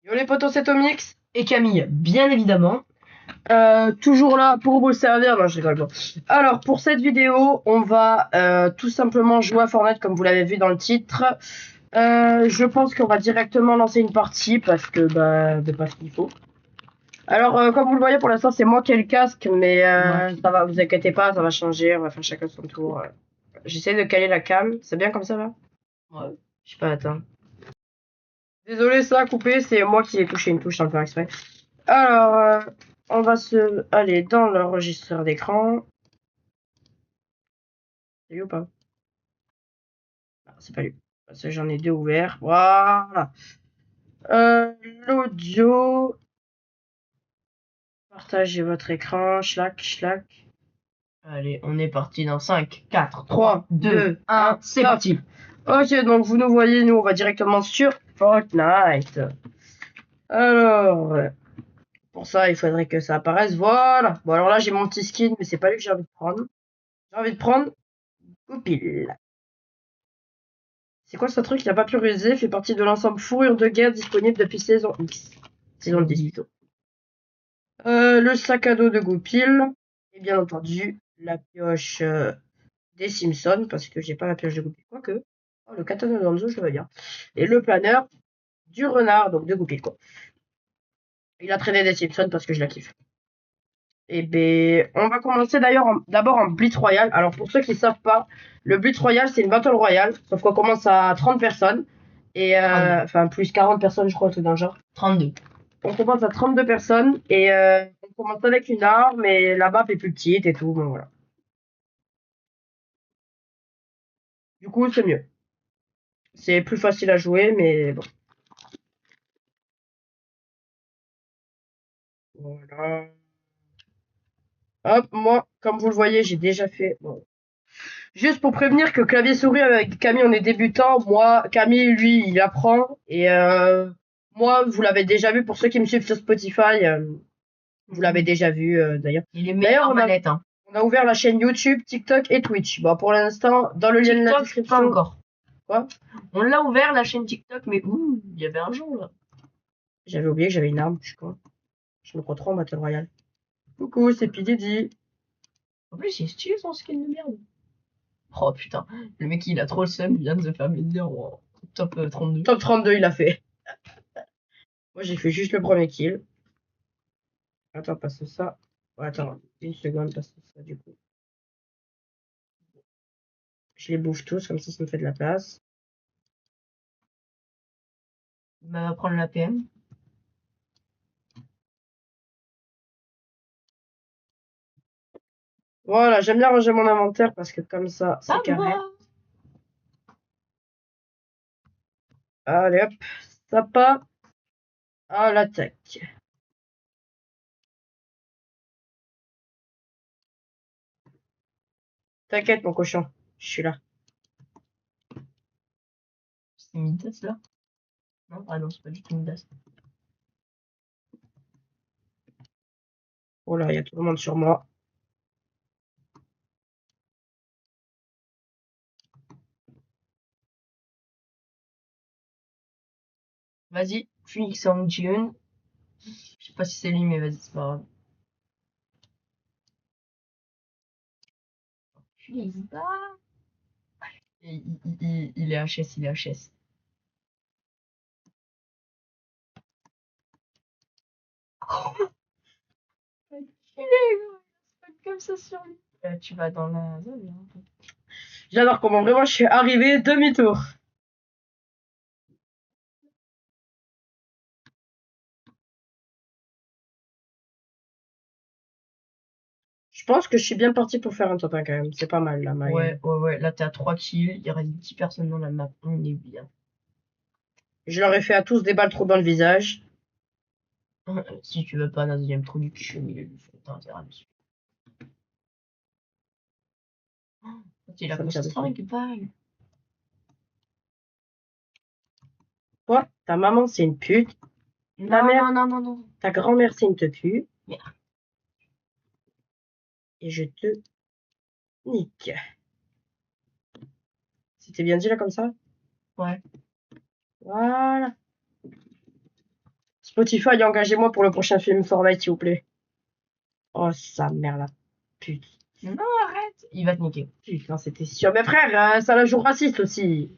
Yo les potos, c'est Tomix et Camille, bien évidemment. Toujours là pour vous servir. Non, je rigole pas. Alors, pour cette vidéo, on va tout simplement jouer à Fortnite comme vous l'avez vu dans le titre. Je pense qu'on va directement lancer une partie parce que, parce qu'il faut. Alors, comme vous le voyez, pour l'instant, c'est moi qui ai le casque, mais ça va, vous inquiétez pas, ça va changer. On va faire chacun son tour. J'essaie de caler la cam. C'est bien comme ça, là? Ouais. Je sais pas, attends. Désolé, ça a coupé, c'est moi qui ai touché une touche sans le faire exprès. Alors, on va se aller dans l'enregistreur d'écran. C'est lui ou pas? Non, c'est pas lui. Parce que j'en ai deux ouverts. Voilà. L'audio. Partagez votre écran. Schlac, schlac. Allez, on est parti dans 5, 4, 3, 2, 1. C'est parti. Ok, donc vous nous voyez, nous on va directement sur Fortnite. Alors, pour ça, il faudrait que ça apparaisse. Voilà. Bon, alors là, j'ai mon petit skin, mais c'est pas lui que j'ai envie de prendre. J'ai envie de prendre Goupil. C'est quoi ce truc? Il a pas pu réaliser, fait partie de l'ensemble fourrure de guerre disponible depuis saison X. Saison 10 plutôt. Le sac à dos de Goupil. Et bien entendu, la pioche des Simpsons, parce que j'ai pas la pioche de Goupil. Quoique. Oh, le katana d'Anzo, je le veux bien. Et le planeur du renard, donc de Goupil, quoi. Il a traîné des Simpsons parce que je la kiffe. Et ben, on va commencer d'ailleurs d'abord en Blitz Royale. Alors pour ceux qui ne savent pas, le Blitz Royale c'est une Battle Royale, sauf qu'on commence à 30 personnes. Et enfin plus 40 personnes je crois, tout dans le genre. 32. On commence à 32 personnes et on commence avec une arme et la map est plus petite et tout, bon voilà. Du coup c'est mieux. C'est plus facile à jouer mais bon. Voilà. Hop, moi, comme vous le voyez, j'ai déjà fait. Bon. Juste pour prévenir que clavier souris avec Camille on est débutant, moi Camille lui il apprend et moi vous l'avez déjà vu pour ceux qui me suivent sur Spotify, vous l'avez déjà vu d'ailleurs. Il est meilleur en manette, hein. On a ouvert la chaîne YouTube, TikTok et Twitch. Bon pour l'instant dans le lien de la description. Pas encore. Quoi? On l'a ouvert la chaîne TikTok mais ouh, il y avait un jour là. J'avais oublié que j'avais une arme, je suis con. Je me crois trop en Battle Royale. Coucou, c'est Pididi. En plus il est stylé son skin de merde. Oh putain, le mec il a trop le seum, il vient de se faire médire en top 32. Top 32 il a fait. Moi j'ai fait juste le premier kill. Attends, passe ça. Ouais, attends, une seconde, passe ça du coup. Je les bouffe tous, comme ça me fait de la place. Il va prendre la PM. Voilà, j'aime bien ranger mon inventaire parce que comme ça, c'est carré. Allez hop, ça part à l'attaque. T'inquiète mon cochon, je suis là. C'est Midas là? Non, ah non, c'est pas du tout Midas. Oh là, il y a tout le monde sur moi. Vas-y, Phoenix en June. Je sais pas si c'est lui, mais vas-y, c'est pas grave. Phoenix bas. Il est HS, il est HS. Il est comme ça sur lui. Tu vas dans la zone là. J'adore comment vraiment je suis arrivé demi-tour. Je pense que je suis bien parti pour faire un top 1 quand même. C'est pas mal là, Ouais. Là, t'es à 3 kills. Il reste 10 personnes dans la map. On est bien. Je leur ai fait à tous des balles trop dans le visage. Si tu veux pas un deuxième trou du cul au milieu du fond, t'as intérêt à me suivre. Il a posté 5 balles. Toi, ta maman c'est une pute. Ta mère, Non. ta grand-mère c'est une te pue. Merde. Et je te nique. C'était bien dit là comme ça? Ouais. Voilà. Spotify, engagez-moi pour le prochain film Fortnite, s'il vous plaît. Oh, sa mère, la pute. Non, arrête. Il va te niquer. Putain, c'était sûr. Mais frère, ça la joue raciste aussi.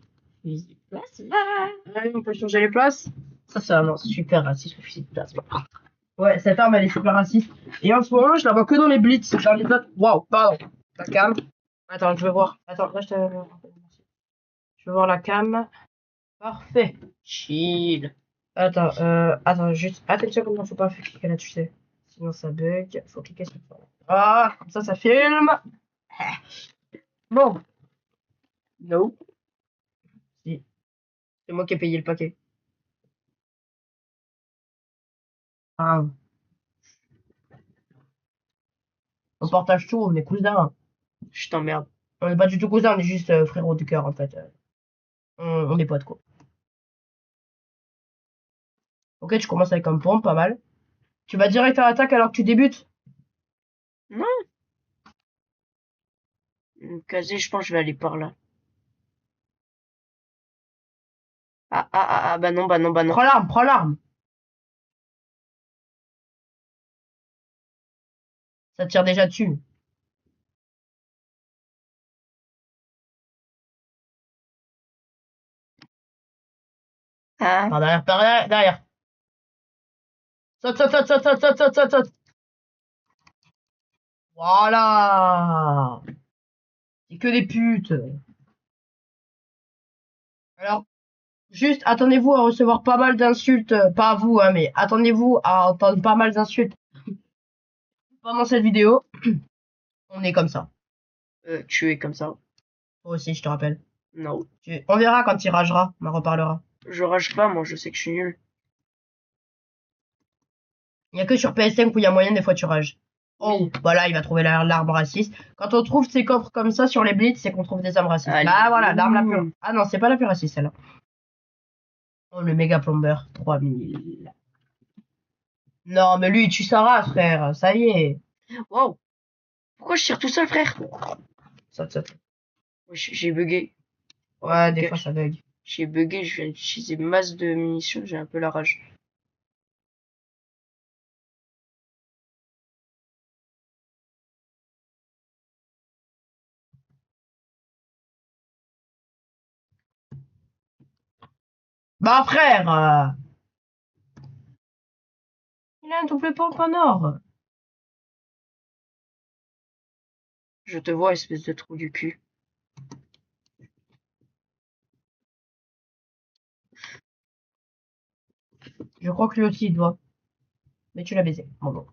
Place. Ouais, on peut changer les places. Ça, c'est vraiment super raciste, le fusil de place. Ouais, cette arme, elle est super raciste. Et en ce moment, je la vois que dans les blitz. Dans les autres. Waouh, pardon. La cam. Attends, je vais voir. Attends, là, je vais voir la cam. Parfait. Chill. Attends, juste. Attends une seconde, faut pas cliquer là, tu sais. Sinon, ça bug. Faut cliquer sur ça. Ah, comme ça filme. Bon. No. Si. C'est moi qui ai payé le paquet. Ah. On partage tout, on est cousins. Je t'emmerde. On est pas du tout cousins, on est juste frérots du cœur en fait. On est potes quoi. Ok, tu commences avec un pont, pas mal. Tu vas direct à l'attaque alors que tu débutes? Non. Quasi, je pense que je vais aller par là. Bah non, bah non, bah non. Prends l'arme, prends l'arme. Ça tire déjà dessus. Ah. Par derrière, derrière. Saute, saute, saute, saute, saute, saute, saute, saute, saute. Voilà. C'est que des putes. Alors, juste attendez-vous à recevoir pas mal d'insultes. Pas à vous, hein, mais attendez-vous à entendre pas mal d'insultes pendant cette vidéo. On est comme ça. Tu es comme ça. Toi aussi, je te rappelle. Non. On verra quand il ragera. On en reparlera. Je rage pas, moi, je sais que je suis nul. Il y a que sur PS5 où il y a moyen, des fois tu rages. Oh, Oui. voilà, il va trouver l'arme raciste. Quand on trouve ces coffres comme ça sur les blitz, c'est qu'on trouve des armes racistes. Allez. Bah voilà, l'arme la plus. Ah non, c'est pas la plus raciste celle-là. Oh, le méga plomber, 3000. Non, mais lui, il tue sa race, frère. Ça y est. Wow. Pourquoi je tire tout seul, frère? Saute, saute. J'ai bugué. Ouais, des Ok. fois ça bug. J'ai bugué, je viens d'utiliser masse de munitions, j'ai un peu la rage. Bah frère, il a un double pompe en or. Je te vois, espèce de trou du cul. Je crois que lui aussi il doit. Mais tu l'as baisé. Bon, bon.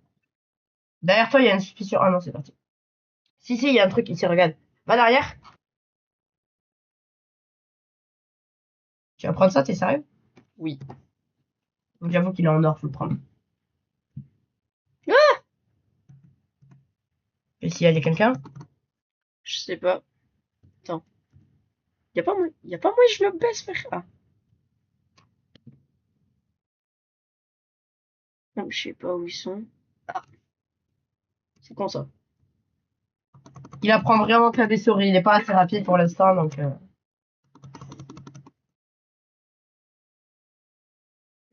Derrière toi, il y a une suspicion. Ah non, c'est parti. Si, il y a un truc ici, regarde. Va derrière. Tu vas prendre ça, t'es sérieux? Oui. Donc j'avoue qu'il est en or, faut le prendre. Et s'il y a quelqu'un? Je sais pas. Attends. Y a pas moyen que je me baisse, frère. Ah. Non, je sais pas où ils sont. Ah. C'est con ça. Il apprend vraiment très des souris. Il est pas assez rapide pour l'instant, donc.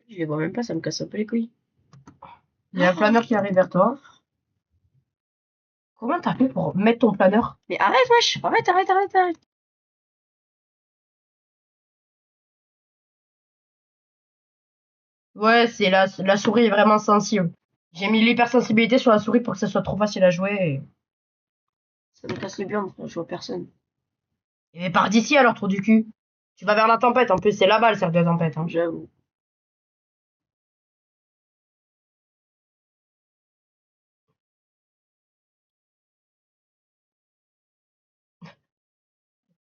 Je les vois même pas, ça me casse un peu les couilles. Il y a un planeur qui arrive vers toi. Comment t'as fait pour mettre ton planeur? Mais arrête, wesh. Arrête. Ouais, c'est la souris est vraiment sensible. J'ai mis l'hypersensibilité sur la souris pour que ça soit trop facile à jouer. Ça me casse les burnes, je vois personne. Et par d'ici alors, trou du cul. Tu vas vers la tempête, en plus c'est là-bas le cercle de tempête. Hein. J'avoue.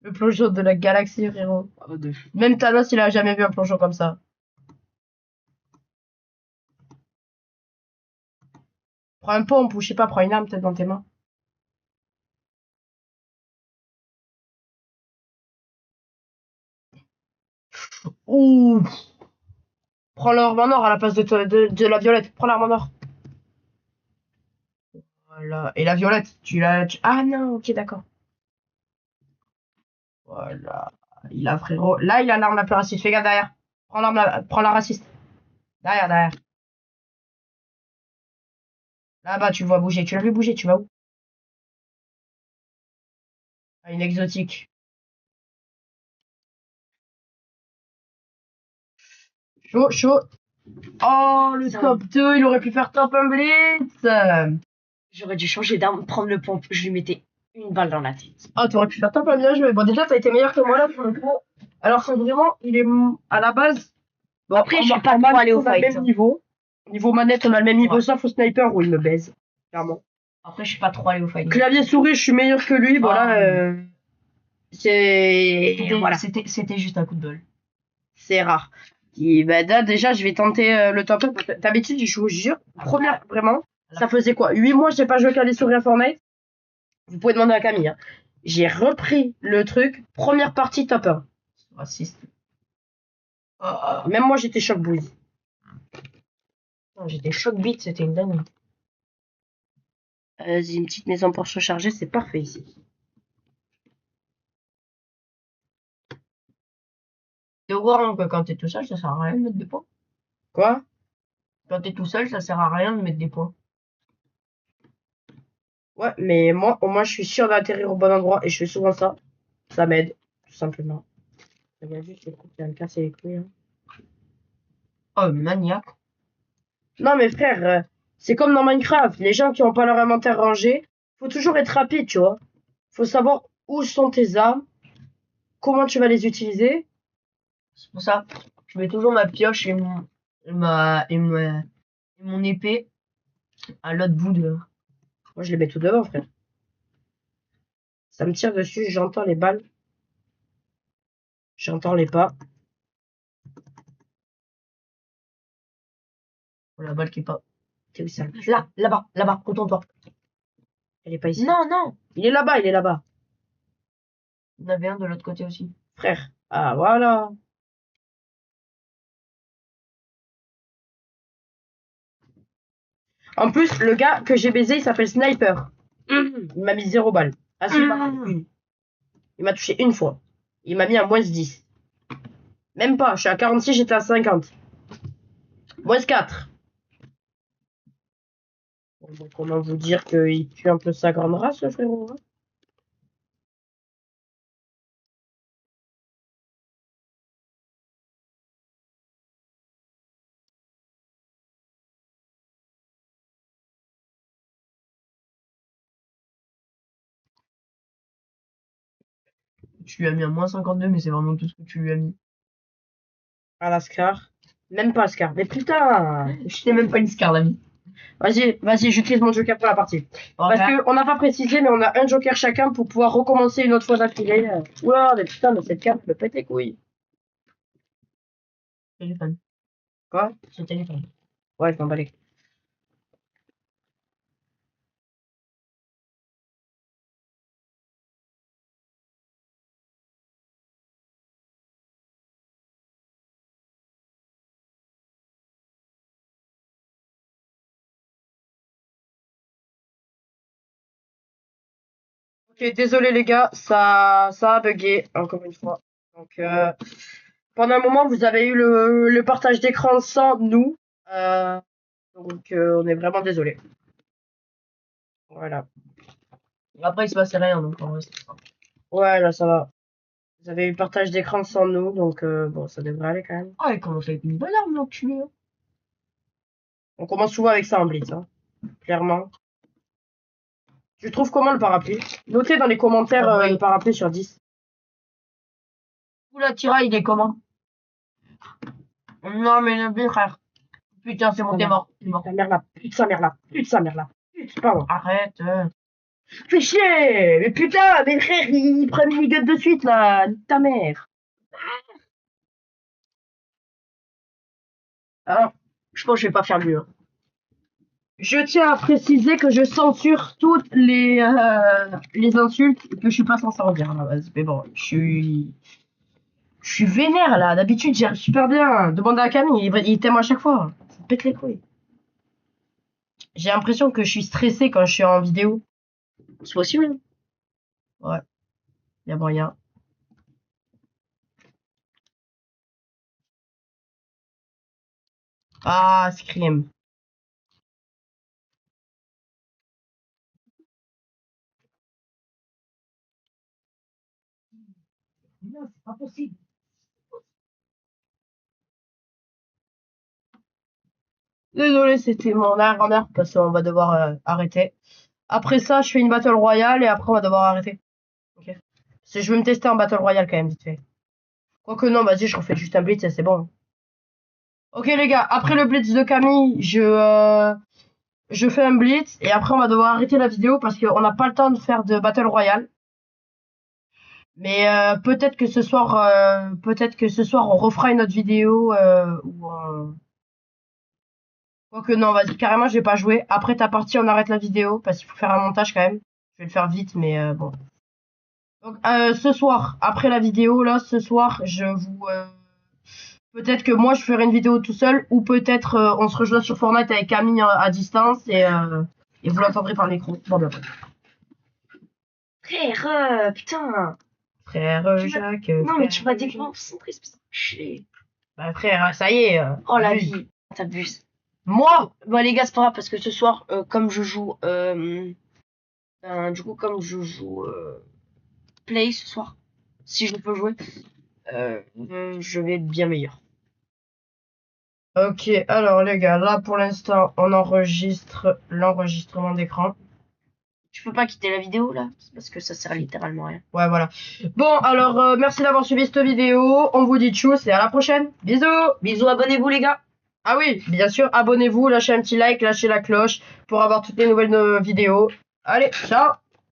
Le plongeon de la galaxie, frérot. Ah, de fou. Même Thanos, il a jamais vu un plongeon comme ça. Prends un pompe ou je sais pas, prends une arme peut-être dans tes mains. Ouh. Prends l'arme en or à la place de la violette. Prends l'arme en or. Voilà. Et la violette, Ah non, ok, d'accord. Voilà. Il a frérot. Là, il a l'arme la plus raciste. Fais gaffe derrière. Prends la raciste. Derrière. Ah bah tu le vois bouger, tu l'as vu bouger, tu vas où? Ah, une exotique. Chaud, chaud. Oh, le Ça. top 2, il aurait pu faire top un blitz. J'aurais dû changer d'arme, prendre le pompe. Je lui mettais une balle dans la tête. Oh, t'aurais pu faire top un bien joué. Bon, déjà, t'as été meilleur que moi là pour le coup. Alors que vraiment, il est à la base. Bon, Après, je suis pas en trop manette, allée au on a le fight. même niveau. Niveau manette, on a le même niveau. Ouais. Sauf au sniper où il me baise. Clairement. Après, je suis pas trop allée au fight. Clavier souris, je suis meilleur que lui. Bon, là, c'est. Voilà. C'était juste un coup de bol. C'est rare. Et bah, là, déjà, je vais tenter le top 1. D'habitude, je vous jure, première, vraiment, ça faisait quoi 8 mois, j'ai pas joué qu'à les souris à Fortnite. Vous pouvez demander à Camille. Hein. J'ai repris le truc, première partie top 1. Raciste. Même moi, j'étais choc bouille. J'étais choc bite, c'était une dingue. Vas-y, une petite maison pour se recharger, c'est parfait ici. T'es au courant que quand t'es tout seul, ça sert à rien de mettre des points. Quoi? Quand t'es tout seul, ça sert à rien de mettre des points. Ouais, mais moi, au moins, je suis sûr d'atterrir au bon endroit et je fais souvent ça. Ça m'aide, tout simplement. Il y a juste le coup qui va me casser les couilles. Hein. Oh, maniaque. Non, mais frère, c'est comme dans Minecraft. Les gens qui n'ont pas leur inventaire rangé, faut toujours être rapide, tu vois. Faut savoir où sont tes armes, comment tu vas les utiliser. C'est pour ça, je mets toujours ma pioche et mon épée à l'autre bout de. Moi, je les mets tout devant, frère. Ça me tire dessus, j'entends les balles. J'entends les pas. Oh, la balle qui est pas. T'es où ça? Là, là-bas, là-bas, retourne-toi. Elle est pas ici. Non, non. Il est là-bas, il est là-bas. Il y en avait un de l'autre côté aussi. Frère. Ah, voilà. En plus, le gars que j'ai baisé, il s'appelle Sniper. Il m'a mis 0 balles. Ah si, il m'a mis une. Il m'a touché une fois. Il m'a mis à moins 10. Même pas, je suis à 46, j'étais à 50. Moins 4. Bon, donc, comment vous dire qu'il tue un peu sa grande race, ce frérot hein. Tu lui as mis à moins 52, mais c'est vraiment tout ce que tu lui as mis. À la Scar. Même pas Scar. Mais putain je t'ai même pas une Scar, l'ami. Vas-y, vas-y, j'utilise mon joker pour la partie. Parce que on n'a pas précisé, mais on a un joker chacun pour pouvoir recommencer une autre fois d'affilée. Oula, mais putain, mais cette carte me pète les couilles. Téléphone. Quoi? C'est téléphone. Ouais, je m'en bats les couilles. Ok, désolé les gars, ça a bugué, encore une fois. Donc, pendant un moment, vous avez eu le partage d'écran sans nous. Euh, donc, on est vraiment désolé. Voilà. Après, il se passait rien, donc en vrai, c'est pas. Ouais, là, ça va. Vous avez eu le partage d'écran sans nous, donc bon, ça devrait aller quand même. Ah, il commence avec une bonne arme, l'enculé. On commence souvent avec ça en blitz, hein. Clairement. Tu trouves comment le parapluie? Notez dans les commentaires le parapluie sur 10. Oula, Tira, il est comment? Non, mais le but, frère. Putain, c'est bon, t'es mort. T'es mort. Ta mère là. Putain, sa mère là. Putain, sa mère là. Putain, pardon. Arrête. Fais chier. Mais putain, mes frères, ils prennent une gueule de suite là. Ta mère. Alors, je pense que je vais pas faire mieux. Hein. Je tiens à préciser que je censure toutes les insultes et que je suis pas censé en dire à la base. Mais bon, je suis vénère là. D'habitude, j'aime super bien. Demandez à Camille, il t'aime à chaque fois. Ça me pète les couilles. J'ai l'impression que je suis stressée quand je suis en vidéo. C'est possible? Ouais, y a moyen. Ah, Scream. Non, c'est pas possible. Désolé, c'était mon arrière-grand-mère parce qu'on va devoir arrêter. Après ça, je fais une battle royale et après on va devoir arrêter. Ok. Parce que je veux me tester en battle royale quand même vite fait. Quoique non, vas-y, je refais juste un blitz et c'est bon. Ok les gars, après le blitz de Camille, je fais un blitz et après on va devoir arrêter la vidéo parce qu'on n'a pas le temps de faire de battle royale. Mais peut-être que ce soir on refera une autre vidéo où on... Quoique non, vas-y, carrément je vais pas jouer. Après ta partie, on arrête la vidéo parce qu'il faut faire un montage quand même. Je vais le faire vite, mais bon. Donc ce soir, après la vidéo, là, ce soir, je vous... peut-être que moi je ferai une vidéo tout seul ou peut-être on se rejoint sur Fortnite avec Camille à distance et vous l'entendrez par le micro. Bon, ben, Frère, putain. frère Jacques. Non, mais frère tu m'as Jacques. déconcentré, c'est chier. Bah frère, ça y est. Oh la abuse. vie, t'abuses. Moi Bon les gars, c'est pas grave parce que ce soir, comme je joue, du coup comme je joue Play ce soir, si je peux jouer, je vais être bien meilleur. Ok, alors les gars, là pour l'instant, on enregistre l'enregistrement d'écran. Tu peux pas quitter la vidéo là, c'est parce que ça sert littéralement à rien. Ouais, voilà. Bon, alors merci d'avoir suivi cette vidéo. On vous dit tchuss et à la prochaine. Bisous. Bisous, abonnez-vous les gars. Ah oui, bien sûr, abonnez-vous, lâchez un petit like, lâchez la cloche pour avoir toutes les nouvelles vidéos. Allez, ciao.